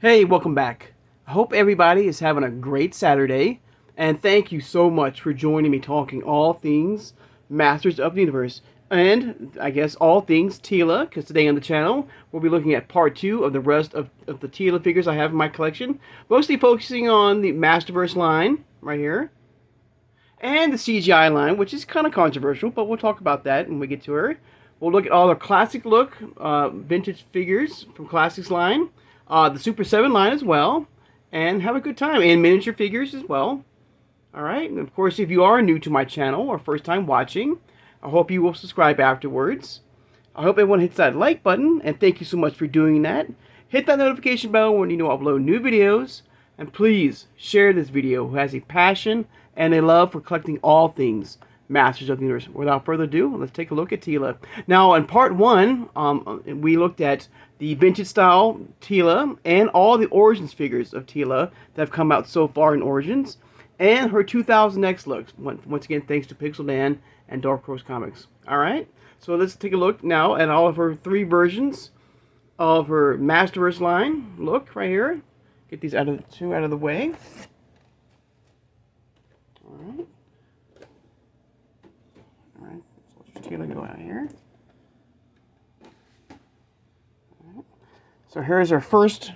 Hey, welcome back. I hope everybody is having a great Saturday, and thank you so much for joining me talking all things Masters of the Universe, and I guess all things TEELA, because today on the channel we'll be looking at part 2 of the rest of the TEELA figures I have in my collection, mostly focusing on the MasterVerse line, right here, and the CGI line, which is kind of controversial, but we'll talk about that when we get to her. We'll look at all the classic look vintage figures from Classics line, the Super 7 line as well, and have a good time, and miniature figures as well. Alright, and of course, if you are new to my channel or first time watching, I hope you will subscribe afterwards. I hope everyone hits that like button, and thank you so much for doing that. Hit that notification bell when you know I upload new videos, and please share this video who has a passion and a love for collecting all things Masters of the Universe. Without further ado, let's take a look at TEELA. Now, in part 1, we looked at the vintage style TEELA and all the Origins figures of TEELA that have come out so far in Origins, and her 2000X looks. Once again, thanks to Pixel Dan and Dark Horse Comics. Alright, so let's take a look now at all of her 3 versions of her Masterverse line. Look, right here. Get these out of the way. Alright. Alright, so TEELA go out here. So here's our first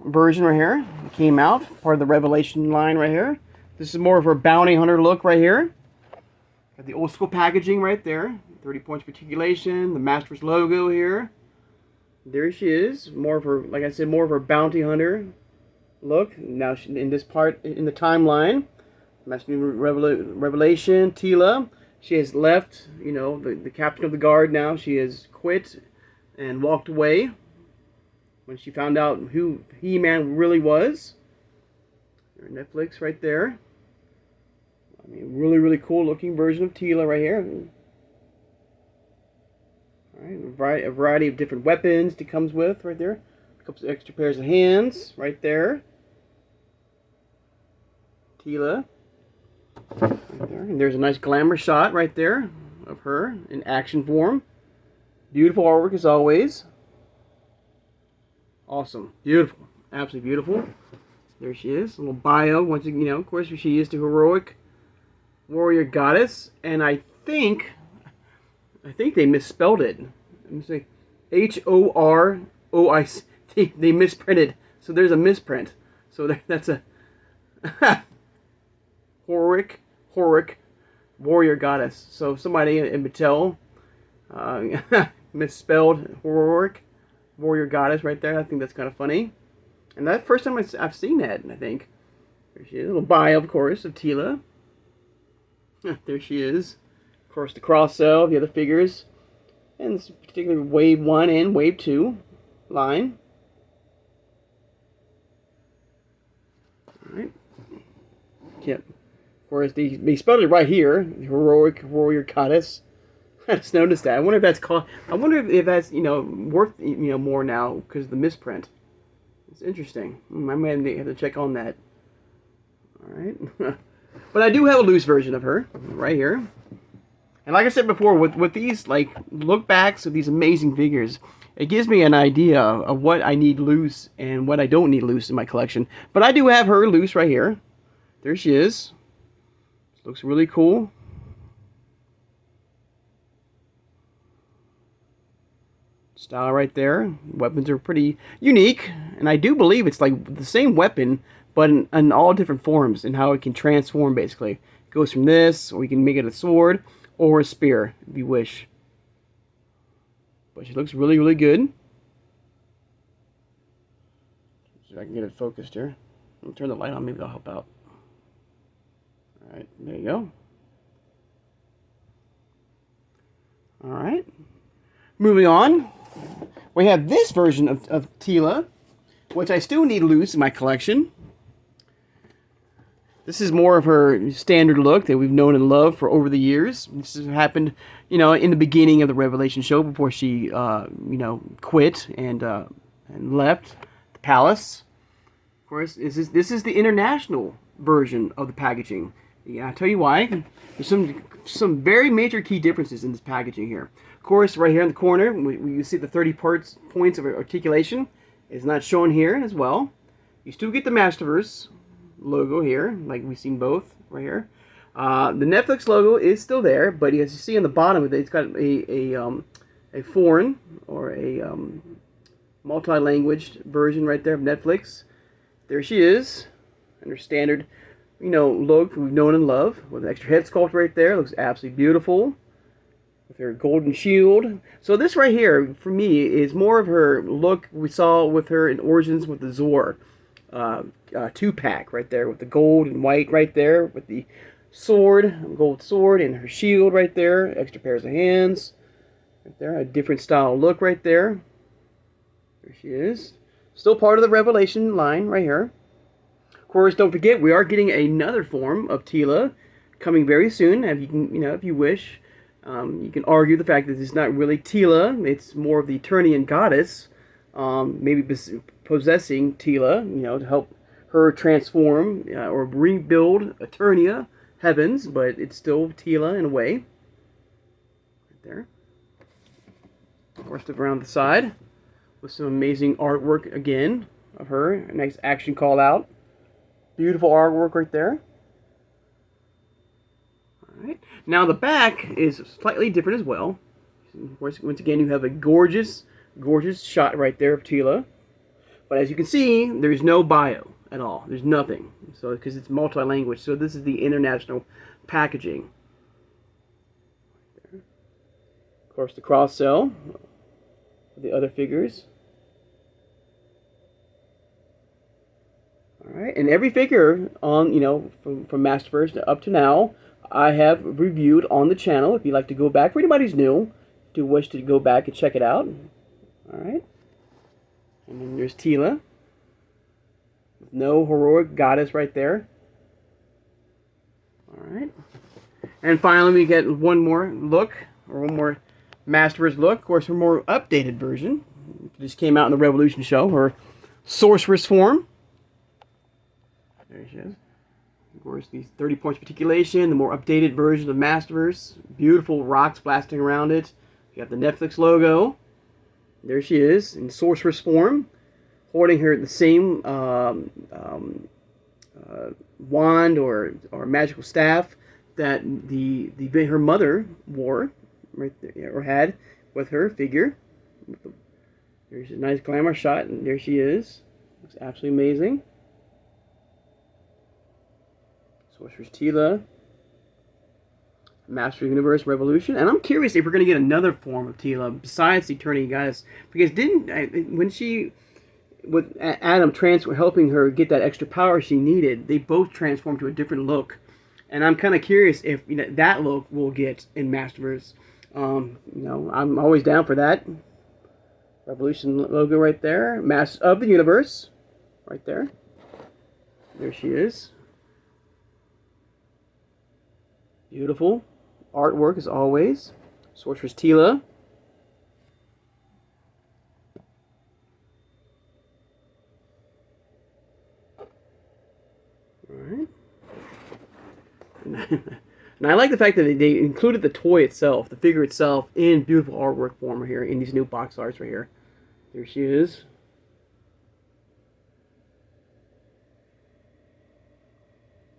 version right here. It came out, part of the Revelation line right here. This is more of her bounty hunter look right here. Got the old school packaging right there. 30 points for articulation, the Masters logo here. There she is. More of her, like I said, more of her bounty hunter look. Now she, in this part, in the timeline, Master Revelation, TEELA. She has left, you know, the captain of the guard now. She has quit and walked away when she found out who He-Man really was. Netflix right there. I mean, really, really cool looking version of TEELA right here. Alright, a variety of different weapons it comes with right there. A couple of extra pairs of hands right there. TEELA. Right there. And there's a nice glamour shot right there of her in action form. Beautiful artwork as always. Awesome. Beautiful. Absolutely beautiful. There she is. A little bio. Once again, you know, of course, she is the heroic warrior goddess. And I think they misspelled it. Let me see. H-O-R-O-I-C. They misprinted. So there's a misprint. So that's a heroic warrior goddess. So somebody in Mattel misspelled heroic warrior goddess right there. I think that's kind of funny. And that's the first time I've seen that, I think. There she is. A little bio, of course, of TEELA. There she is. Of course, the cross-sell of the other figures. And this particular Wave 1 and Wave 2 line. Alright. Yep. Of course, they spelled it right here. Heroic warrior goddess. I just noticed that. I wonder if that's you know, worth, you know, more now because of the misprint. It's interesting. I might have to check on that. Alright. But I do have a loose version of her right here. And like I said before, with these like look backs of these amazing figures, it gives me an idea of what I need loose and what I don't need loose in my collection. But I do have her loose right here. There she is. Looks really cool. Style right there. Weapons are pretty unique, and I do believe it's like the same weapon, but in all different forms, and how it can transform basically. It goes from this, or you can make it a sword or a spear if you wish. But she looks really, really good. See if I can get it focused here. I'll turn the light on, maybe that'll help out. Alright, there you go. Alright. Moving on. We have this version of TEELA, which I still need loose in my collection. This is more of her standard look that we've known and loved for over the years. This has happened, you know, in the beginning of the Revelation show before she, you know, quit and left the palace. Of course, this is the international version of the packaging. Yeah, I'll tell you why. There's some very major key differences in this packaging here. Of course, right here in the corner, you see the 30 points of articulation. is not shown here as well. You still get the MasterVerse logo here, like we've seen both right here. The Netflix logo is still there, but as you see on the bottom of it, it's got a foreign or a multi-language version right there of Netflix. There she is, and her standard, look we've known and loved, with an extra head sculpt right there. Looks absolutely beautiful with her golden shield. So this right here, for me, is more of her look we saw with her in Origins with the Zor 2-pack right there, with the gold and white right there, with the sword, gold sword, and her shield right there, extra pairs of hands right there, a different style look right there. There she is. Still part of the Revelation line right here. Of course, don't forget, we are getting another form of Tila coming very soon. If you can, if you wish, you can argue the fact that it's not really Tila. It's more of the Eternian goddess, maybe possessing Tila, to help her transform or rebuild Eternia heavens, but it's still Tila in a way. Right there. Of course, around the side with some amazing artwork again of her. A nice action call out. Beautiful artwork right there. Alright. Now the back is slightly different as well. Once again, you have a gorgeous shot right there of Tila. But as you can see, there's no bio at all. There's nothing. So because it's multi-language. So this is the international packaging. Of course, the cross cell. The other figures. Alright, and every figure on, from MasterVerse up to now, I have reviewed on the channel. If you'd like to go back, for anybody who's new, to wish to go back and check it out. Alright. And then there's Tila. With no heroic goddess right there. Alright. And finally we get one more look, or one more MasterVerse look. Of course, a more updated version. It just came out in the Revolution show, her Sorceress form. There she is. Of course, these 30 points of articulation, the more updated version of MasterVerse. Beautiful rocks blasting around it. You got the Netflix logo. There she is in Sorceress form, holding her the same wand or magical staff that her mother wore right there, or had with her figure. There's a nice glamour shot, and there she is. Looks absolutely amazing. Sorceress Tila, Master Universe Revolution, and I'm curious if we're going to get another form of Tila besides the Eternian Goddess, because when she, with Adam helping her get that extra power she needed, they both transformed to a different look, and I'm kind of curious if that look we'll get in MasterVerse. I'm always down for that. Revolution logo right there, Master of the Universe, right there. There she is. Beautiful artwork as always. Sorceress Tila. Alright. And I like the fact that they included the toy itself, the figure itself, in beautiful artwork form here in these new box arts right here. There she is.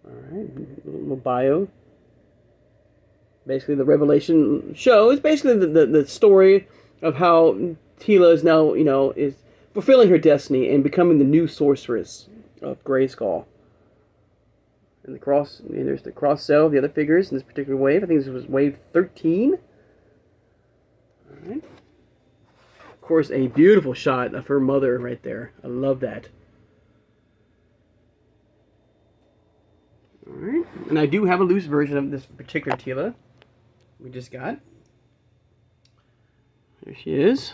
Alright, a little bio. Basically, the Revelation show is basically the story of how Tila is now, is fulfilling her destiny and becoming the new sorceress of Grayskull. And there's the cross cell of the other figures in this particular wave. I think this was wave 13. Alright. Of course, a beautiful shot of her mother right there. I love that. Alright. And I do have a loose version of this particular Tila we just got. There she is.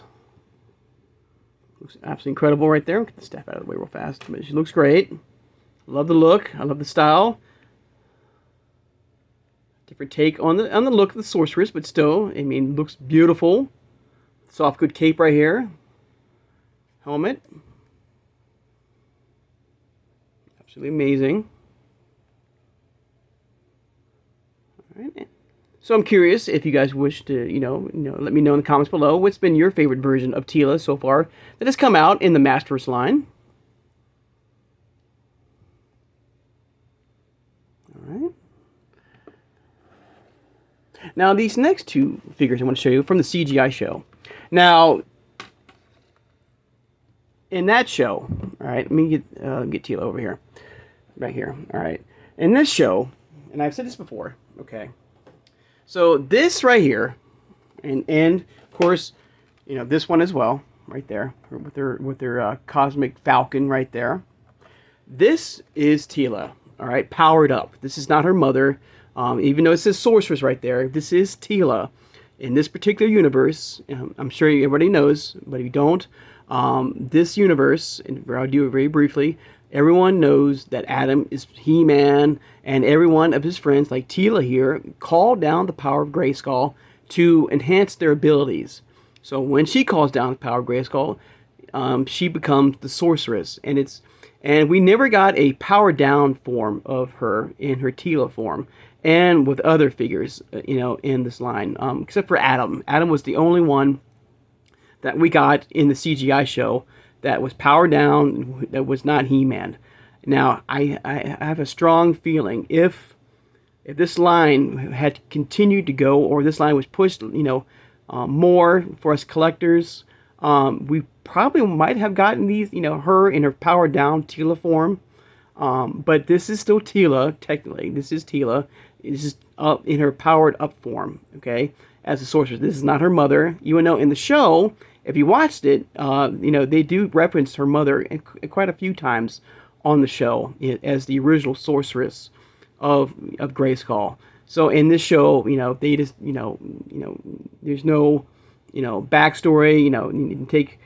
Looks absolutely incredible right there. Get the staff out of the way real fast. But she looks great. Love the look. I love the style. Different take on the look of the sorceress, but still, looks beautiful. Soft good cape right here. Helmet. Absolutely amazing. All right. So I'm curious if you guys wish to, let me know in the comments below what's been your favorite version of Tila so far that has come out in the MasterVerse line. All right. Now these next two figures I want to show you from the CGI show. Now, in that show, all right, let me get Tila over here, right here. All right, in this show, and I've said this before. Okay. So this right here, and of course, this one as well, right there, with their cosmic falcon right there. This is Tila, all right, powered up. This is not her mother, even though it says Sorceress right there. This is Tila. In this particular universe, I'm sure everybody knows, but if you don't, this universe, and I'll do it very briefly, everyone knows that Adam is He-Man, and every one of his friends, like Tila here, call down the power of Grayskull to enhance their abilities. So when she calls down the power of Grayskull, she becomes the Sorceress, and we never got a powered down form of her in her Tila form, and with other figures, in this line, except for Adam. Adam was the only one that we got in the CGI show that was powered down, that was not He-Man. Now, I have a strong feeling if this line had continued to go, or this line was pushed, more for us collectors, we probably might have gotten these, her in her powered down Tila form. But this is still Tila, technically. This is Tila. This is up in her powered up form, okay, as a sorceress. This is not her mother, even though in the show, if you watched it, they do reference her mother quite a few times on the show as the original sorceress of Grayskull. So in this show, they just, there's no, backstory. You can take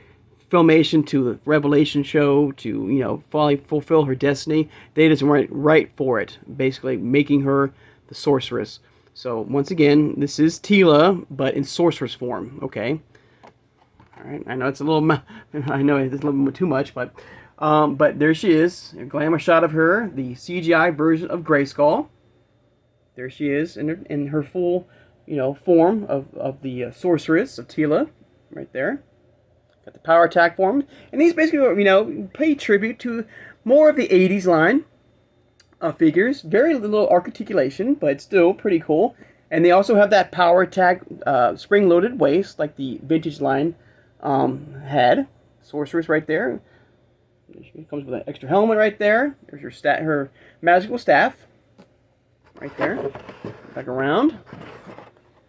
Filmation to the Revelation show to, fulfill her destiny. They just went right for it, basically making her the sorceress. So once again, this is Tila, but in sorceress form. Okay. All right. I know it's a little. I know it's a little bit too much, but there she is. A glamour shot of her, the CGI version of Grayskull. There she is in her full, form of the sorceress of Tila, right there. Got the power attack form, and these basically, pay tribute to more of the '80s line of figures. Very little articulation, but still pretty cool. And they also have that power attack spring-loaded waist, like the vintage line had. Sorceress right there. She comes with an extra helmet right there. There's her magical staff right there. Back around.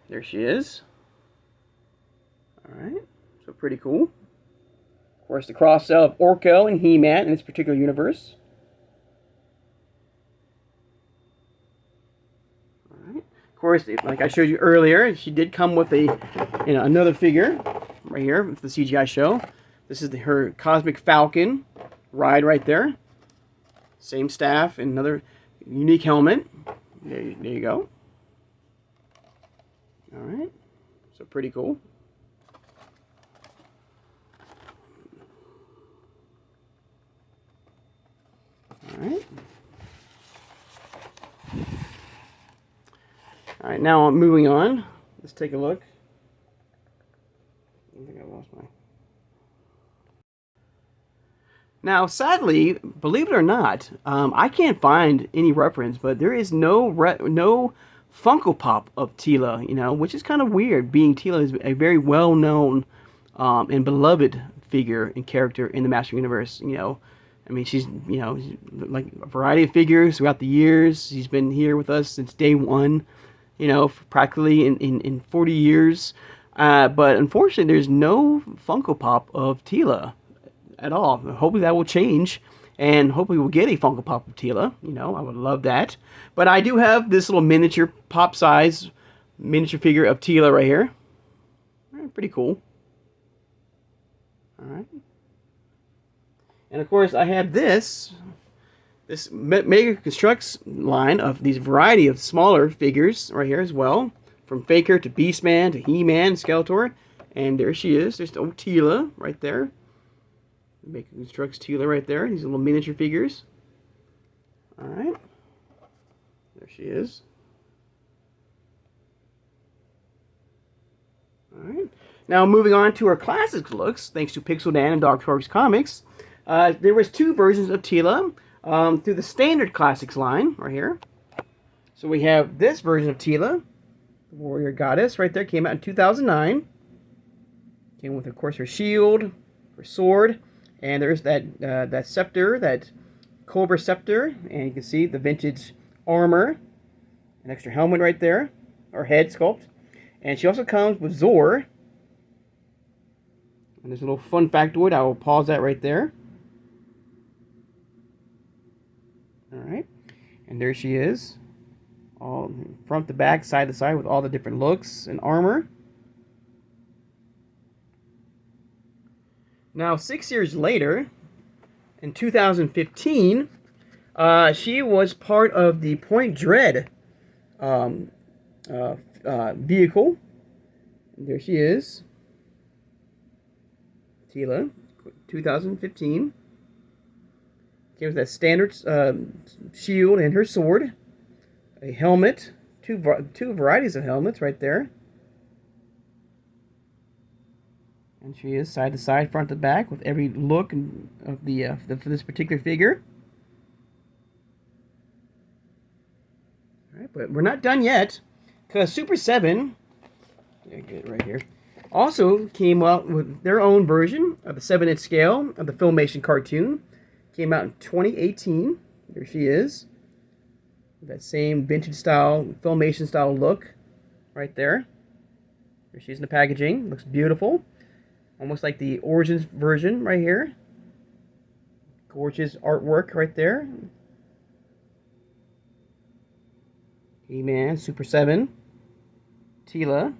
There she is. All right, so pretty cool. Of course, the cross-sell of Orko and He-Man in this particular universe. All right. Of course, like I showed you earlier, she did come with another figure right here with the CGI show. This is her Cosmic Falcon ride right there. Same staff and another unique helmet. There you go. All right, so pretty cool. All right. All right, now I'm moving on. Let's take a look. I think I lost my... Now, sadly, believe it or not, I can't find any reference, but there is no Funko Pop of Tila, which is kind of weird, being Tila is a very well-known and beloved figure and character in the Master Universe. I mean, she's, like a variety of figures throughout the years. She's been here with us since day one, practically in 40 years. But unfortunately, there's no Funko Pop of Tila at all. Hopefully that will change, and hopefully we'll get a Funko Pop of Tila. I would love that. But I do have this little miniature pop size miniature figure of Tila right here. Pretty cool. All right. And of course I have this Mega Constructs line of these variety of smaller figures right here as well. From Faker to Beastman to He-Man, Skeletor. And there she is. There's old Tila right there. Mega Constructs Tila right there. These little miniature figures. Alright. There she is. Now, moving on to our classics looks, thanks to Pixel Dan and Dark Horse Comics, there was 2 versions of Tila through the standard classics line right here. So we have this version of Tila, the warrior goddess, right there. Came out in 2009. Came with, of course, her shield, her sword, and there's that scepter, that cobra scepter, and you can see the vintage armor, an extra helmet right there, or head sculpt. And she also comes with Zor. And there's a little fun factoid. I will pause that right there. Alright. And there she is. All front to back, side to side, with all the different looks and armor. Now, 6 years later, in 2015, she was part of the Point Dread vehicle. There she is. Tila, 2015. Came with that standard shield and her sword. A helmet. Two varieties of helmets right there. And she is side to side, front to back, with every look of for this particular figure. All right, but we're not done yet, because Super 7, get it right here, also came out with their own version of the 7-inch scale of the Filmation cartoon. Came out in 2018. There she is. That same vintage style, Filmation style look right there. There she's in the packaging. Looks beautiful. Almost like the Origins version right here. Gorgeous artwork right there. He-Man, Super 7, Tila.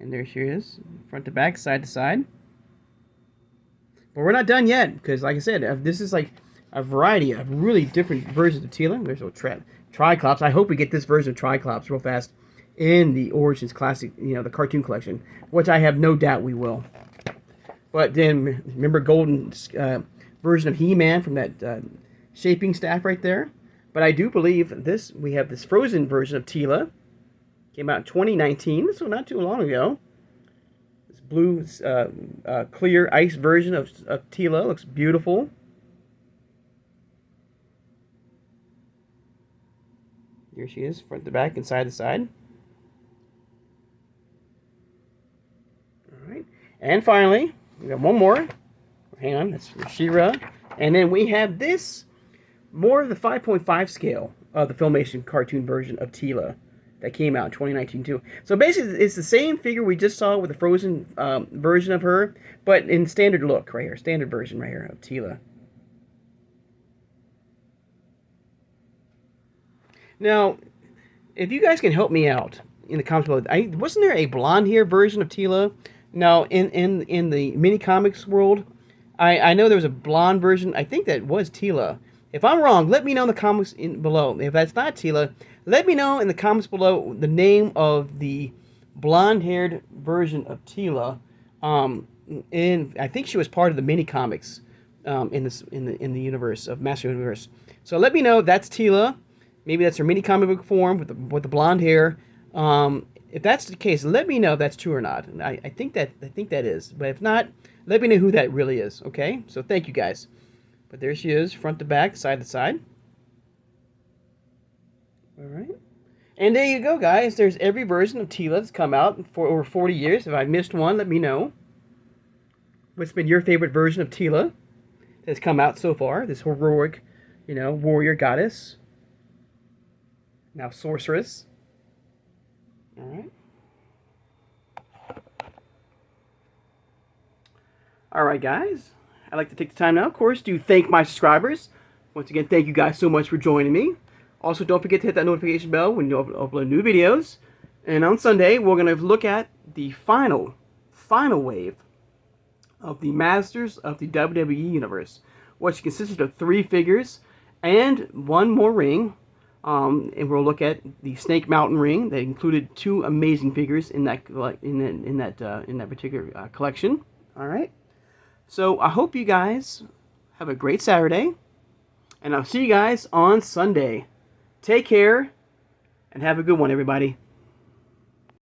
And there she is, front to back, side to side. But we're not done yet, because like I said, this is like a variety of really different versions of Tila. There's no Triclops. I hope we get this version of Triclops real fast in the Origins Classic, the cartoon collection, which I have no doubt we will. But then, remember Golden's version of He-Man from that shaping staff right there? But I do believe we have this frozen version of Tila. Came out in 2019, so not too long ago. This blue, clear ice version of Tila looks beautiful. Here she is, front to back and side to side. All right, and finally, we got one more. Hang on, that's She-Ra. And then we have this, more of the 5.5 scale of the Filmation cartoon version of Tila that came out in 2019 too. So basically, it's the same figure we just saw with the frozen version of her, but in standard look right here, standard version right here of Tila. Now, if you guys can help me out in the comments below, wasn't there a blonde hair version of Tila? Now, in the mini comics world, I know there was a blonde version. I think that was Tila. If I'm wrong, let me know in the comments below. If that's not Tila, let me know in the comments below the name of the blonde-haired version of Tila. I think she was part of the mini comics in the universe of MasterVerse. So let me know if that's Tila. Maybe that's her mini comic book form with the blonde hair. If that's the case, let me know if that's true or not. I think that is. But if not, let me know who that really is. Okay. So thank you guys. But there she is, front to back, side to side. All right. And there you go, guys. There's every version of Tila that's come out for over 40 years. If I missed one, let me know. What's been your favorite version of Tila that's come out so far? This heroic, warrior goddess. Now sorceress. All right. All right, guys. I'd like to take the time now, of course, to thank my subscribers. Once again, thank you guys so much for joining me. Also, don't forget to hit that notification bell when you upload new videos. And on Sunday, we're going to look at the final wave of the Masters of the WWE Universe, which consisted of 3 figures and 1 more ring. And we'll look at the Snake Mountain ring that included 2 amazing figures in that particular collection. All right. So I hope you guys have a great Saturday, and I'll see you guys on Sunday. Take care, and have a good one, everybody.